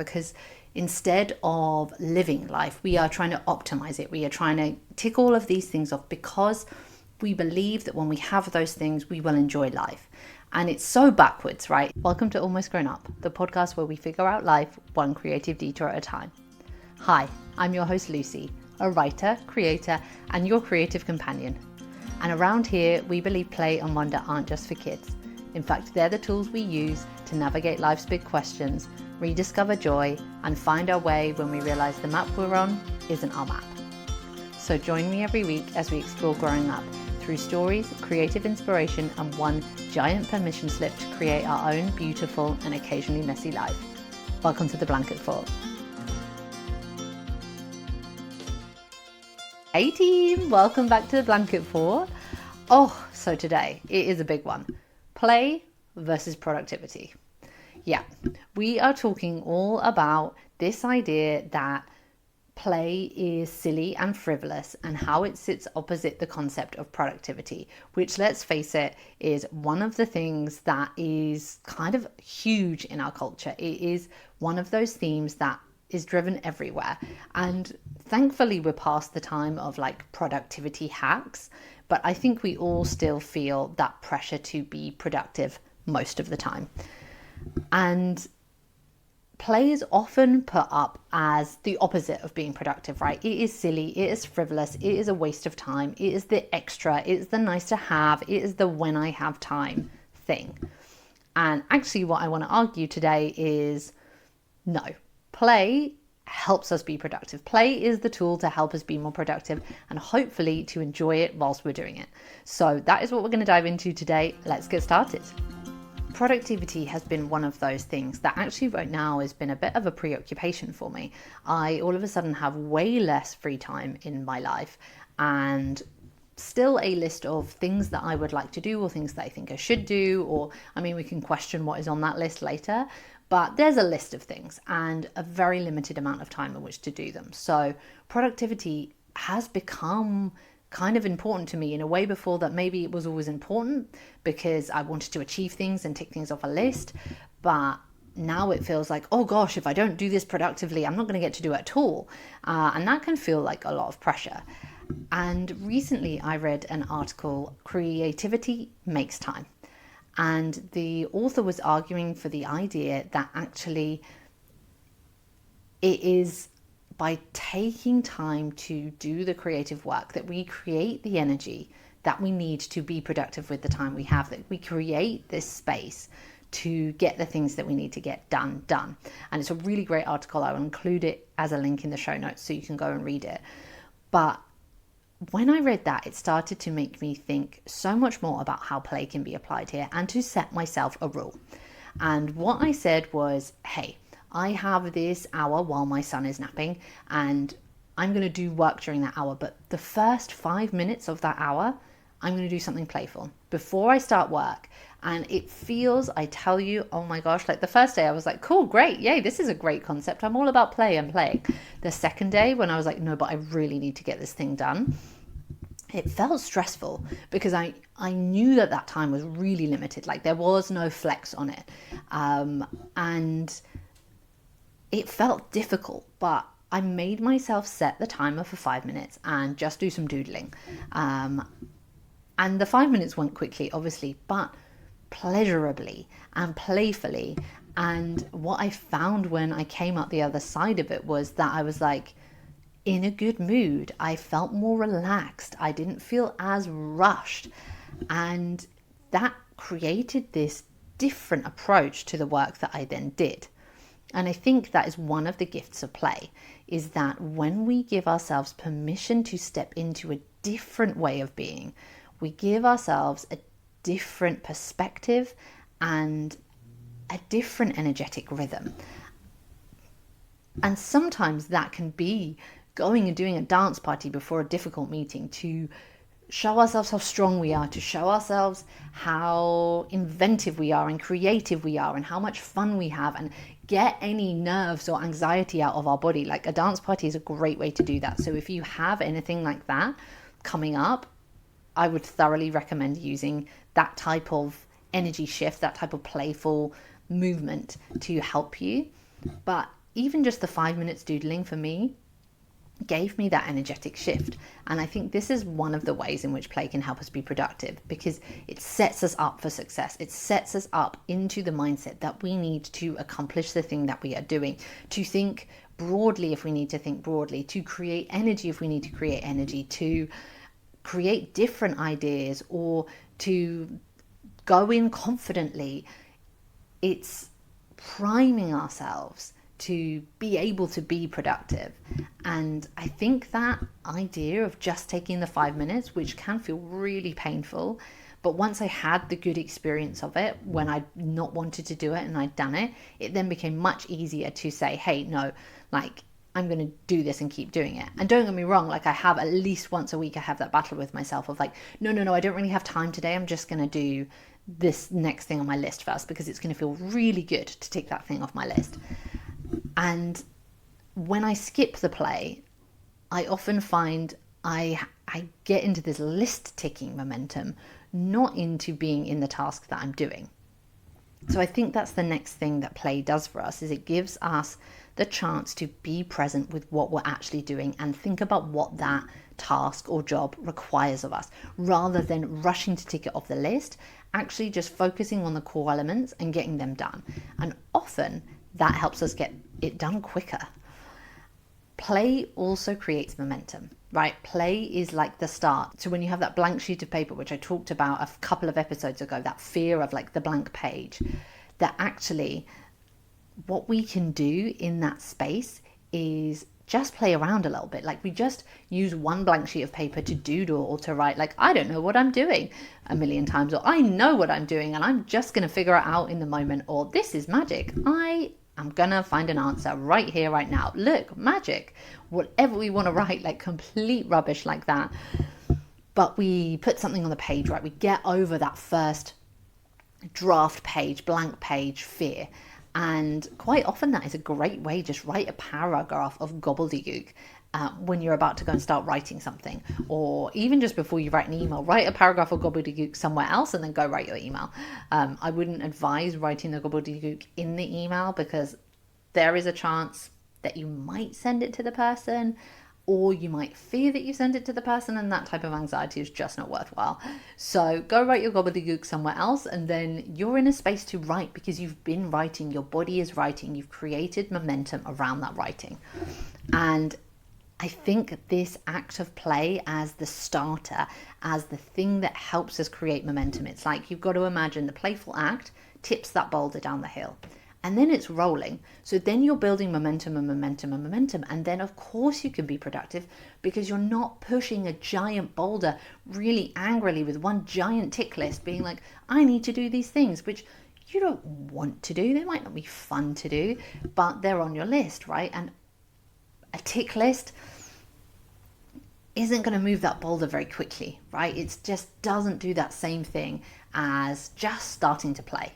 because instead of living life, we are trying to optimize it. We are trying to tick all of these things off because we believe that when we have those things, we will enjoy life. And it's so backwards, right? Welcome to Almost Grown Up, the podcast where we figure out life one creative detour at a time. Hi, I'm your host Lucy, a writer, creator, and your creative companion. And around here, we believe play and wonder aren't just for kids. In fact, they're the tools we use to navigate life's big questions, rediscover joy, and find our way when we realize the map we're on isn't our map. So join me every week as we explore growing up through stories, creative inspiration, and one giant permission slip to create our own beautiful and occasionally messy life. Welcome to the Blanket Fort. Hey team, welcome back to the Blanket Fort. So today it is a big one. Play versus productivity. Yeah, we are talking all about this idea that play is silly and frivolous and how it sits opposite the concept of productivity, which, let's face it, is one of the things that is kind of huge in our culture. It is one of those themes that is driven everywhere. And thankfully, we're past the time of like productivity hacks, but I think we all still feel that pressure to be productive most of the time. And play is often put up as the opposite of being productive, right? It is silly, it is frivolous, it is a waste of time, it is the extra, it is the nice to have, it is the when I have time thing. And actually what I want to argue today is no, play helps us be productive. Play is the tool to help us be more productive and hopefully to enjoy it whilst we're doing it. So that is what we're going to dive into today. Let's get started. Productivity has been one of those things that actually right now has been a bit of a preoccupation for me. I all of a sudden have way less free time in my life and still a list of things that I would like to do or things that I think I should do, or we can question what is on that list later, but there's a list of things and a very limited amount of time in which to do them. So productivity has become kind of important to me in a way before that maybe it was always important because I wanted to achieve things and tick things off a list. But now it feels like, oh gosh, if I don't do this productively, I'm not going to get to do it at all. And that can feel like a lot of pressure. And recently I read an article, Creativity Makes Time. And the author was arguing for the idea that actually it is by taking time to do the creative work that we create the energy that we need to be productive with the time we have, that we create this space to get the things that we need to get done. And it's a really great article. I will include it as a link in the show notes so you can go and read it. But when I read that, it started to make me think so much more about how play can be applied here and to set myself a rule. And what I said was, hey, I have this hour while my son is napping and I'm going to do work during that hour. But the first 5 minutes of that hour, I'm going to do something playful before I start work. And it feels, I tell you, oh my gosh, like the first day I was like, cool, great, yay, this is a great concept. I'm all about play and playing. The second day when I was like, no, but I really need to get this thing done, it felt stressful because I knew that time was really limited. Like there was no flex on it. And it felt difficult, but I made myself set the timer for 5 minutes and just do some doodling. And the 5 minutes went quickly, obviously, but pleasurably and playfully. And what I found when I came out the other side of it was that I was like in a good mood. I felt more relaxed. I didn't feel as rushed. And that created this different approach to the work that I then did. And I think that is one of the gifts of play, is that when we give ourselves permission to step into a different way of being, we give ourselves a different perspective and a different energetic rhythm. And sometimes that can be going and doing a dance party before a difficult meeting to show ourselves how strong we are, to show ourselves how inventive we are and creative we are and how much fun we have and get any nerves or anxiety out of our body. Like a dance party is a great way to do that. So if you have anything like that coming up, I would thoroughly recommend using that type of energy shift, that type of playful movement to help you. But even just the 5 minutes doodling for me gave me that energetic shift. And I think this is one of the ways in which play can help us be productive, because it sets us up for success. It sets us up into the mindset that we need to accomplish the thing that we are doing, to think broadly if we need to think broadly, to create energy if we need to create energy, to create different ideas, or to go in confidently. It's priming ourselves to be able to be productive. And I think that idea of just taking the 5 minutes, which can feel really painful, but once I had the good experience of it, when I not wanted to do it and I'd done it, it then became much easier to say, hey, no, like, I'm going to do this and keep doing it. And don't get me wrong, like, I have at least once a week, I have that battle with myself of like, no, I don't really have time today. I'm just going to do this next thing on my list first, because it's going to feel really good to take that thing off my list. And when I skip the play, I often find I get into this list ticking momentum, not into being in the task that I'm doing. So I think that's the next thing that play does for us, is it gives us the chance to be present with what we're actually doing and think about what that task or job requires of us, rather than rushing to tick it off the list, actually just focusing on the core elements and getting them done. And often that helps us get it done quicker. Play also creates momentum, right? Play is like the start. So when you have that blank sheet of paper, which I talked about a couple of episodes ago, that fear of like the blank page, that actually what we can do in that space is just play around a little bit. Like, we just use one blank sheet of paper to doodle or to write, like, I don't know what I'm doing a million times, or I know what I'm doing and I'm just going to figure it out in the moment, or this is magic. I'm going to find an answer right here, right now. Look, magic. Whatever we want to write, like complete rubbish like that. But we put something on the page, right? We get over that first draft page, blank page fear. And quite often that is a great way, just write a paragraph of gobbledygook when you're about to go and start writing something, or even just before you write an email, write a paragraph of gobbledygook somewhere else and then go write your email. I wouldn't advise writing the gobbledygook in the email, because there is a chance that you might send it to the person, or you might fear that you send it to the person, and that type of anxiety is just not worthwhile. So go write your gobbledygook somewhere else, and then you're in a space to write, because you've been writing, your body is writing, you've created momentum around that writing. And I think this act of play as the starter, as the thing that helps us create momentum, it's like you've got to imagine the playful act tips that boulder down the hill. And then it's rolling. So then you're building momentum and momentum and momentum. And then of course you can be productive, because you're not pushing a giant boulder really angrily with one giant tick list, being like, I need to do these things, which you don't want to do. They might not be fun to do, but they're on your list, right? And a tick list isn't going to move that boulder very quickly, right? It just doesn't do that same thing as just starting to play.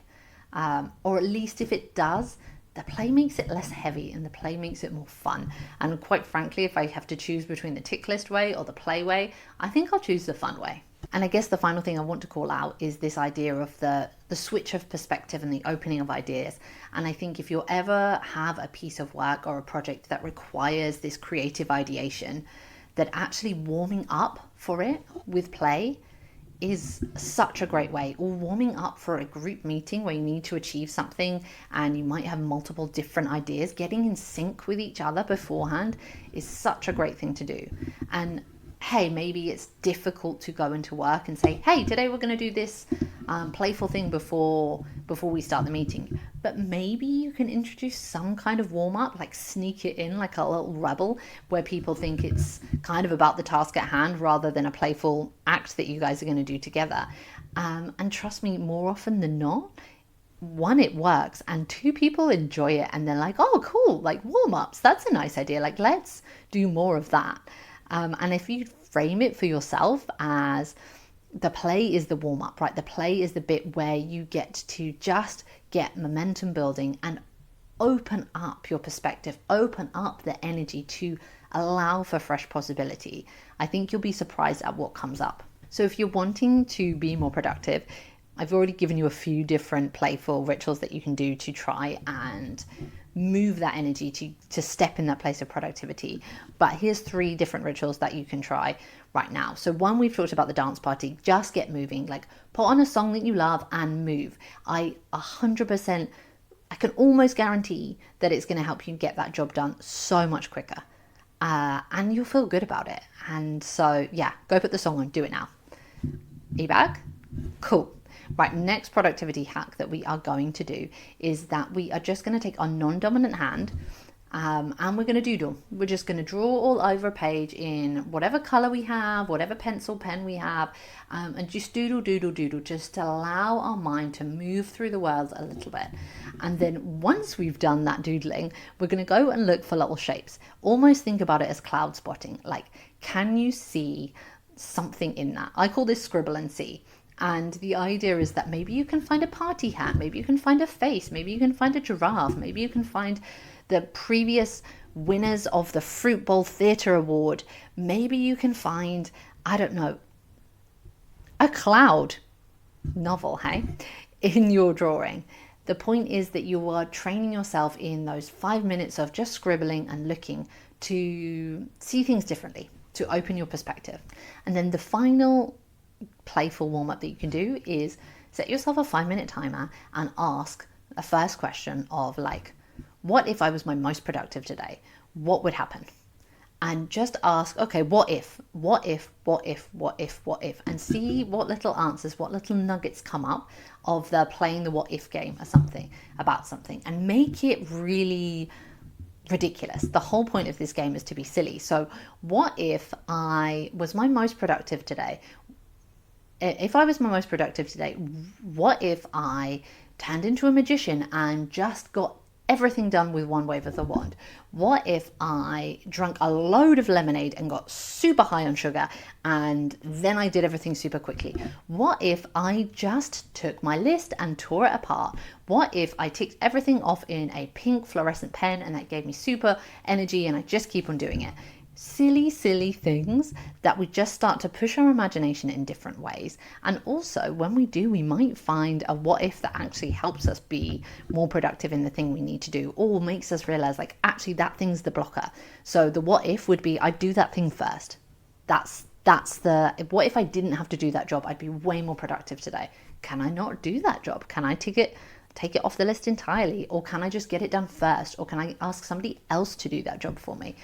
Or at least if it does, the play makes it less heavy and the play makes it more fun. And quite frankly, if I have to choose between the tick list way or the play way, I think I'll choose the fun way. And I guess the final thing I want to call out is this idea of the switch of perspective and the opening of ideas. And I think if you ever have a piece of work or a project that requires this creative ideation, that actually warming up for it with play is such a great way. Or warming up for a group meeting where you need to achieve something and you might have multiple different ideas, getting in sync with each other beforehand is such a great thing to do. And hey, maybe it's difficult to go into work and say, hey, today we're going to do this playful thing before we start the meeting. But maybe you can introduce some kind of warm-up, like sneak it in like a little rebel, where people think it's kind of about the task at hand rather than a playful act that you guys are going to do together. And trust me, more often than not, one, it works, and two, people enjoy it and they're like, oh, cool, like warm-ups, that's a nice idea, like let's do more of that. And if you frame it for yourself as the play is the warm-up, right? The play is the bit where you get to just get momentum building and open up your perspective, open up the energy to allow for fresh possibility. I think you'll be surprised at what comes up. So if you're wanting to be more productive, I've already given you a few different playful rituals that you can do to try and move that energy to step in that place of productivity. But here's 3 different rituals that you can try right now. So one, we've talked about the dance party. Just get moving, like put on a song that you love and move. I 100%, I can almost guarantee that it's going to help you get that job done so much quicker. And you'll feel good about it. And so, yeah, go put the song on, do it now. Are you back? Cool. Right, next productivity hack that we are going to do is that we are just going to take our non-dominant hand and we're going to doodle. We're just going to draw all over a page in whatever color we have, whatever pencil, pen we have, and just doodle, doodle, doodle, just to allow our mind to move through the world a little bit. And then once we've done that doodling, we're going to go and look for little shapes. Almost think about it as cloud spotting. Like, can you see something in that? I call this scribble and see. And the idea is that maybe you can find a party hat, maybe you can find a face, maybe you can find a giraffe, maybe you can find the previous winners of the Fruit Bowl Theatre Award, maybe you can find, I don't know, a cloud novel, hey, in your drawing. The point is that you are training yourself in those 5 minutes of just scribbling and looking to see things differently, to open your perspective. And then the final playful warm-up that you can do is set yourself a 5-minute timer and ask a first question of like, what if I was my most productive today? What would happen? And just ask, okay, what if, and see what little answers, what little nuggets come up of the playing the what if game or something about something, and make it really ridiculous. The whole point of this game is to be silly. So what if I was my most productive today? If I was my most productive today, what if I turned into a magician and just got everything done with one wave of the wand? What if I drank a load of lemonade and got super high on sugar and then I did everything super quickly? What if I just took my list and tore it apart? What if I ticked everything off in a pink fluorescent pen and that gave me super energy and I just keep on doing it? Silly things that we just start to push our imagination in different ways. And also when we do, we might find a what if that actually helps us be more productive in the thing we need to do, or makes us realize like, actually that thing's the blocker. So the what if would be, I'd do that thing first. That's the, what if I didn't have to do that job? I'd be way more productive today. Can I not do that job? Can I take it off the list entirely? Or can I just get it done first? Or can I ask somebody else to do that job for me?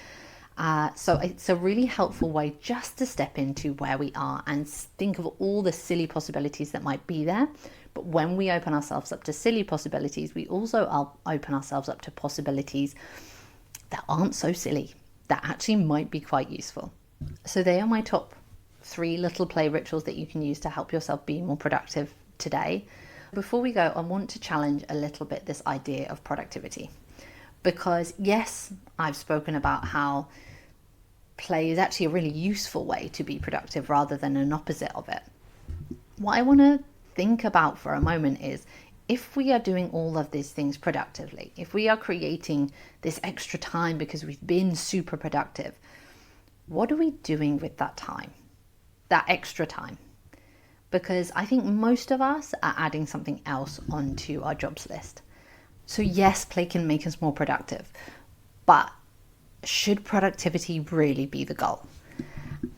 So it's a really helpful way just to step into where we are and think of all the silly possibilities that might be there. But when we open ourselves up to silly possibilities, we also open ourselves up to possibilities that aren't so silly, that actually might be quite useful. So they are my top 3 little play rituals that you can use to help yourself be more productive today. Before we go, I want to challenge a little bit this idea of productivity. Because yes, I've spoken about how play is actually a really useful way to be productive rather than an opposite of it. What I want to think about for a moment is, if we are doing all of these things productively, if we are creating this extra time because we've been super productive, what are we doing with that time, that extra time? Because I think most of us are adding something else onto our jobs list. So yes, play can make us more productive, but should productivity really be the goal?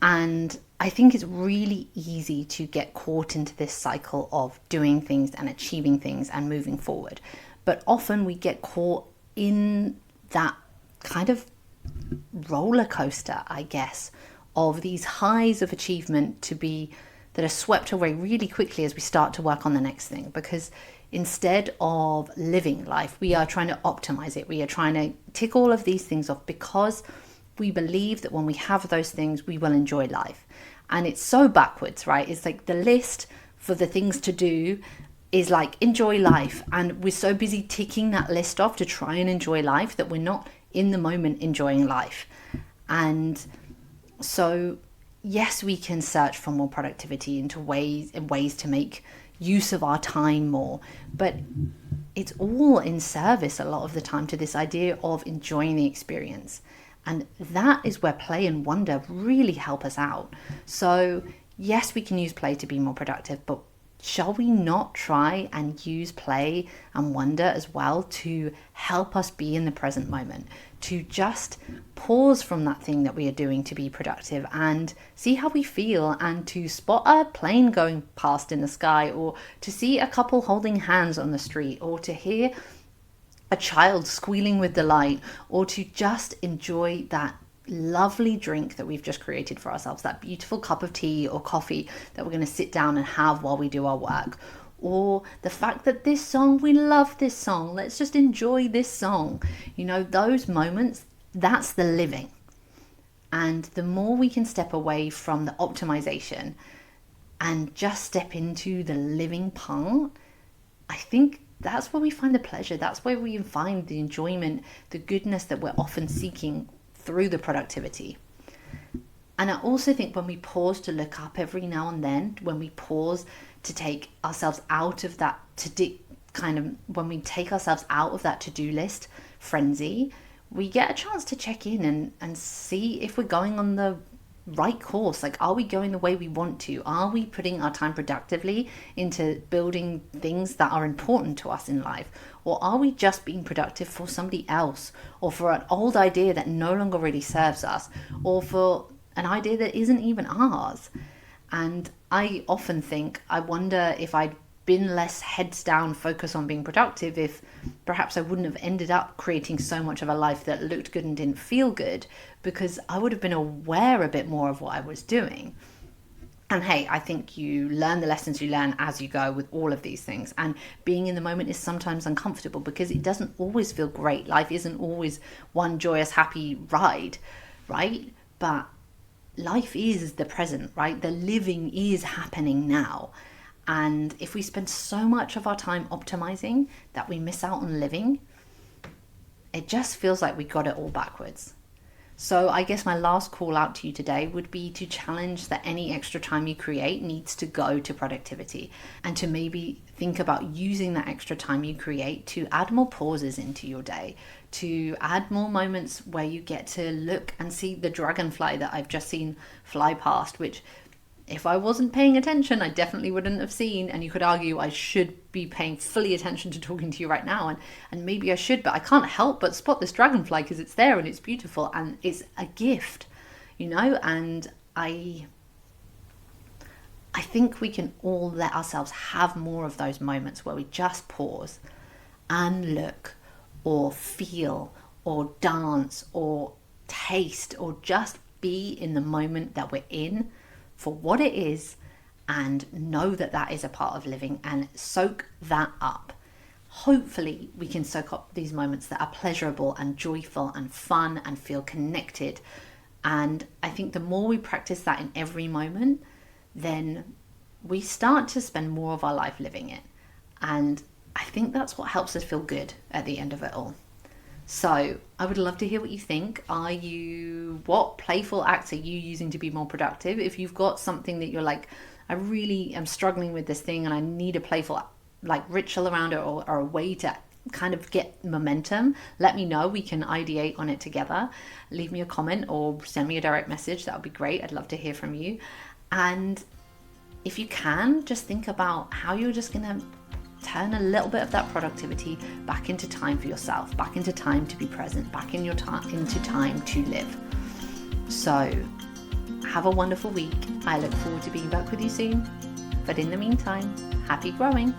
And I think it's really easy to get caught into this cycle of doing things and achieving things and moving forward. But often we get caught in that kind of roller coaster, I guess, of these highs of achievement that are swept away really quickly as we start to work on the next thing. Because instead of living life, we are trying to optimize it. We are trying to tick all of these things off because we believe that when we have those things, we will enjoy life. And it's so backwards, right? It's like the list for the things to do is like, enjoy life. And we're so busy ticking that list off to try and enjoy life that we're not in the moment enjoying life. And so, yes, we can search for more productivity into ways to make use of our time more, but it's all in service a lot of the time to this idea of enjoying the experience. And that is where play and wonder really help us out. So yes, we can use play to be more productive, but shall we not try and use play and wonder as well to help us be in the present moment, to just pause from that thing that we are doing to be productive and see how we feel, and to spot a plane going past in the sky, or to see a couple holding hands on the street, or to hear a child squealing with delight, or to just enjoy that lovely drink that we've just created for ourselves, that beautiful cup of tea or coffee that we're going to sit down and have while we do our work, or the fact that this song, we love this song, let's just enjoy this song. Those moments, that's the living. And the more we can step away from the optimization and just step into the living part, I think that's where we find the pleasure. That's where we find the enjoyment, the goodness that we're often seeking through the productivity. And I also think when we pause to look up every now and then, when we pause to take ourselves out of that when we take ourselves out of that to-do list frenzy, we get a chance to check in and see if we're going on the right course. Like, are we going the way we want to? Are we putting our time productively into building things that are important to us in life? Or are we just being productive for somebody else, or for an old idea that no longer really serves us, or for an idea that isn't even ours? And I often think, I wonder if I'd been less heads down, focus on being productive, if perhaps I wouldn't have ended up creating so much of a life that looked good and didn't feel good, because I would have been aware a bit more of what I was doing. And hey, I think you learn the lessons you learn as you go with all of these things. And being in the moment is sometimes uncomfortable because it doesn't always feel great. Life isn't always one joyous, happy ride, right? But life is the present, right? The living is happening now. And if we spend so much of our time optimizing that we miss out on living, it just feels like we got it all backwards. So I guess my last call out to you today would be to challenge that any extra time you create needs to go to productivity, and to maybe think about using that extra time you create to add more pauses into your day, to add more moments where you get to look and see the dragonfly that I've just seen fly past, which if I wasn't paying attention, I definitely wouldn't have seen. And you could argue I should be paying fully attention to talking to you right now. And maybe I should, but I can't help but spot this dragonfly because it's there and it's beautiful and it's a gift, and I think we can all let ourselves have more of those moments where we just pause and look, or feel, or dance, or taste, or just be in the moment that we're in for what it is, and know that that is a part of living, and soak that up. Hopefully we can soak up these moments that are pleasurable and joyful and fun and feel connected. And I think the more we practice that in every moment, then we start to spend more of our life living it. And I think that's what helps us feel good at the end of it all. So I would love to hear what you think. What playful acts are you using to be more productive? If you've got something that you're like, I really am struggling with this thing and I need a playful ritual around it, or a way to kind of get momentum, let me know. We can ideate on it together. Leave me a comment or send me a direct message. That would be great. I'd love to hear from you. And if you can, just think about how you're just going to turn a little bit of that productivity back into time for yourself, back into time to be present, back into time to live. So have a wonderful week. I look forward to being back with you soon. But in the meantime, happy growing.